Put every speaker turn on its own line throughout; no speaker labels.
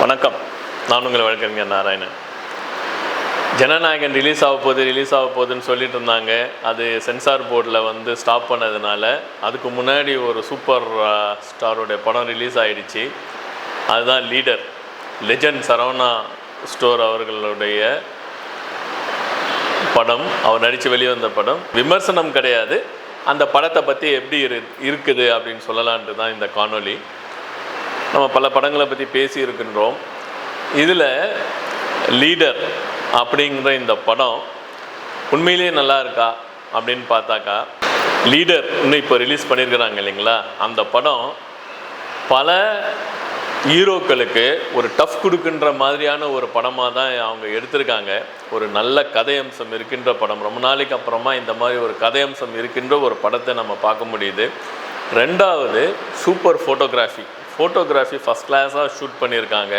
வணக்கம். நான் உங்களை வழக்கறிஞர் நாராயணன். ஜனநாயகன் ரிலீஸ் ஆக போகுதுன்னு சொல்லிட்டு இருந்தாங்க. அது சென்சார் போர்டில் ஸ்டாப் பண்ணதுனால அதுக்கு முன்னாடி ஒரு சூப்பர் ஸ்டாரோடைய படம் ரிலீஸ் ஆகிடுச்சு. அதுதான் லீடர். லெஜண்ட் சரவணா ஸ்டோர் அவர்களுடைய படம். அவர் நடித்து வெளிவந்த படம். விமர்சனம் கிடையாது, அந்த படத்தை பற்றி எப்படி இருக்குது அப்படின்னு சொல்லலான்ட்டு தான் இந்த காணொளி. நம்ம பல படங்களை பற்றி பேசியிருக்கின்றோம். இதில் லீடர் அப்படிங்கிற இந்த படம் உண்மையிலேயே நல்லா இருக்கா அப்படின்னு பார்த்தாக்கா, லீடர் இன்னும் இப்போ ரிலீஸ் பண்ணியிருக்கிறாங்க இல்லைங்களா, அந்த படம் பல ஹீரோக்களுக்கு ஒரு டஃப் கொடுக்கின்ற மாதிரியான ஒரு படமாக தான் அவங்க எடுத்திருக்காங்க. ஒரு நல்ல கதையம்சம் இருக்கின்ற படம். ரொம்ப நாளைக்கு அப்புறமா இந்த மாதிரி ஒரு கதையம்சம் இருக்கின்ற ஒரு படத்தை நம்ம பார்க்க முடியுது. ரெண்டாவது, சூப்பர் ஃபோட்டோகிராஃபி ஃபஸ்ட் கிளாஸாக ஷூட் பண்ணியிருக்காங்க.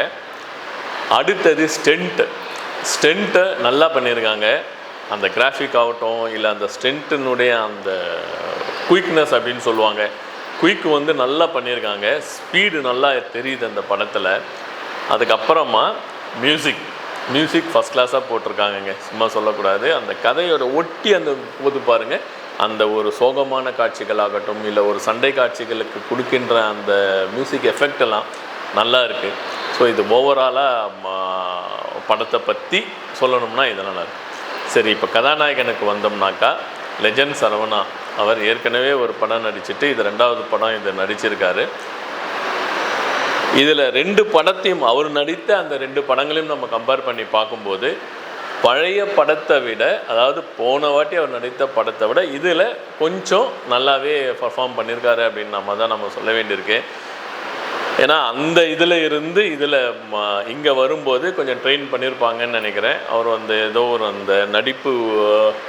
அடுத்தது ஸ்டெண்ட்டை நல்லா பண்ணியிருக்காங்க. அந்த கிராஃபிக் ஆகட்டும், இல்லை அந்த ஸ்டெண்ட்டினுடைய அந்த குயிக்னஸ் அப்படின்னு சொல்லுவாங்க, குயிக் நல்லா பண்ணியிருக்காங்க. ஸ்பீடு நல்லா தெரியுது அந்த படத்தில். அதுக்கப்புறமா மியூசிக் ஃபஸ்ட் கிளாஸாக போட்டிருக்காங்கங்க, சும்மா சொல்லக்கூடாது. அந்த கதையோட ஒட்டி அந்த போது பாருங்கள், அந்த ஒரு சோகமான காட்சிகளாகட்டும், இல்லை ஒரு சண்டை காட்சிகளுக்கு கொடுக்கின்ற அந்த மியூசிக் எஃபெக்ட் எல்லாம் நல்லா இருக்குது. ஸோ இது ஓவராலாக படத்தை பற்றி சொல்லணும்னா இது நல்லா இருக்குது. சரி, இப்போ கதாநாயகனுக்கு வந்தோம்னாக்கா, லெஜண்ட் சரவணா அவர் ஏற்கனவே ஒரு படம் நடிச்சுட்டு இது 2வது படம் இது நடிச்சிருக்காரு. இதில் 2 படத்தையும் அவர் நடித்த அந்த 2 படங்களையும் நம்ம கம்பேர் பண்ணி பார்க்கும்போது, பழைய படத்தை விட, அதாவது போன வாட்டி அவர் நடித்த படத்தை விட இதில் கொஞ்சம் நல்லாவே பர்ஃபார்ம் பண்ணியிருக்காரு அப்படின்னு நம்ம சொல்ல வேண்டியிருக்கு. ஏன்னா அந்த இதில் இருந்து இங்கே வரும்போது கொஞ்சம் ட்ரெயின் பண்ணியிருப்பாங்கன்னு நினைக்கிறேன். அவர் ஏதோ ஒரு அந்த நடிப்பு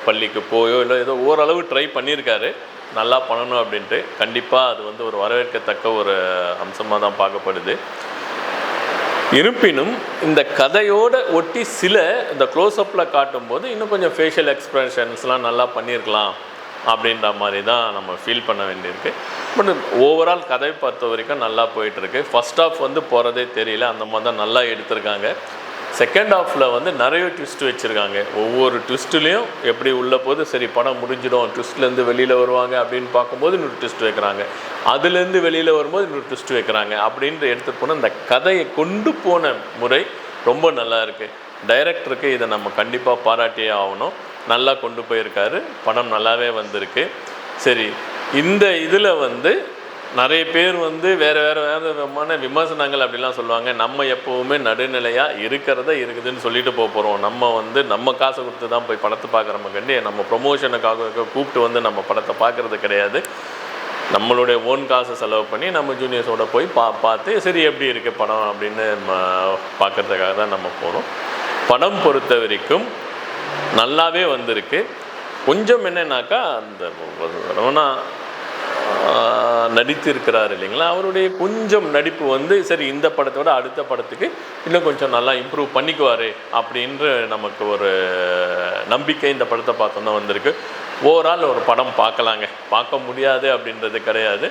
பள்ளிக்கு போயோ இல்லை ஏதோ ஓரளவு ட்ரை பண்ணியிருக்காரு நல்லா பண்ணணும் அப்படின்ட்டு. கண்டிப்பாக அது ஒரு வரவேற்கத்தக்க ஒரு அம்சமாக தான் பார்க்கப்படுது. இருப்பினும் இந்த கதையோடு ஒட்டி இந்த க்ளோஸ்அப்பில் காட்டும்போது இன்னும் கொஞ்சம் ஃபேஷியல் எக்ஸ்ப்ரெஷன்ஸ்லாம் நல்லா பண்ணியிருக்கலாம் அப்படின்ற மாதிரி தான் நம்ம ஃபீல் பண்ண வேண்டியிருக்கு. பட் ஓவரால் கதை பொறுத்த வரைக்கும் நல்லா போயிட்டுருக்கு. ஃபஸ்ட் ஹாஃப் போகிறதே தெரியல, அந்த மாதிரி தான் நல்லா எடுத்திருக்காங்க. செகண்ட் ஹாஃபில் நிறைய ட்விஸ்ட் வச்சுருக்காங்க. ஒவ்வொரு ட்விஸ்ட்லேயும் எப்படி உள்ள போது சரி படம் முடிஞ்சிடும், ட்விஸ்ட்லேருந்து வெளியில் வருவாங்க அப்படின்னு பார்க்கும்போது இன்னொரு ட்விஸ்ட் வைக்கிறாங்க, அதுலேருந்து வெளியில் வரும்போது இன்னொரு ட்விஸ்ட் வைக்கிறாங்க அப்படின்ட்டு எடுத்துகிட்டு போனால் இந்த கதையை கொண்டு போன முறை ரொம்ப நல்லா இருக்குது. டைரக்டருக்கு இதை நம்ம கண்டிப்பாக பாராட்டியே ஆகணும். நல்லா கொண்டு போயிருக்காரு. படம் நல்லாவே வந்திருக்கு. சரி, இந்த இதில் நிறைய பேர் வேறு விதமான விமர்சனங்கள் அப்படிலாம் சொல்லுவாங்க. நம்ம எப்போவுமே நடுநிலையாக இருக்குதுன்னு சொல்லிட்டு போகிறோம். நம்ம காசை கொடுத்து தான் போய் படத்தை பார்க்குறோம். நம்ம ப்ரொமோஷனுக்காக கூப்பிட்டு நம்ம படத்தை பார்க்குறது கிடையாது. நம்மளுடைய ஓன் காசை செலவு பண்ணி நம்ம ஜூனியர்ஸோடு போய் பார்த்து சரி எப்படி இருக்குது படம் அப்படின்னு பார்க்குறதுக்காக தான் நம்ம போகிறோம். படம் பொறுத்த வரைக்கும் நல்லாவே வந்திருக்கு. கொஞ்சம் என்னன்னாக்கா, அந்த ரமணா நடித்திருக்கிறார் இல்லைங்களா, அவருடைய கொஞ்சம் நடிப்பு சரி இந்த படத்தோட அடுத்த படத்துக்கு இன்னும் கொஞ்சம் நல்லா இம்ப்ரூவ் பண்ணிக்குவார் அப்படின்ற நமக்கு ஒரு நம்பிக்கை இந்த படத்தை பார்த்தோன்னா வந்திருக்கு. ஓவரால் ஒரு படம் பார்க்கலாங்க, பார்க்க முடியாது அப்படின்றது கிடையாது.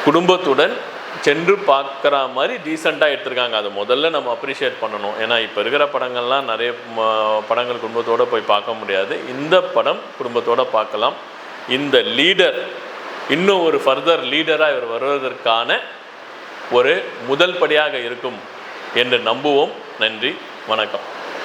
குடும்பத்துடன் சென்று பார்க்குற மாதிரி டீசெண்டாக எடுத்திருக்காங்க. அது முதல்ல நம்ம அப்ரிஷியேட் பண்ணணும். ஏன்னா இப்போ இருக்கிற படங்கள்லாம் நிறைய படங்கள் குடும்பத்தோடு போய் பார்க்க முடியாது. இந்த படம் குடும்பத்தோடு பார்க்கலாம். இந்த லீடர் இன்னும் ஒரு ஃபர்தர் லீடராக இவர் வருவதற்கான ஒரு முதல் படியாக இருக்கும் என்று நம்புவோம். நன்றி, வணக்கம்.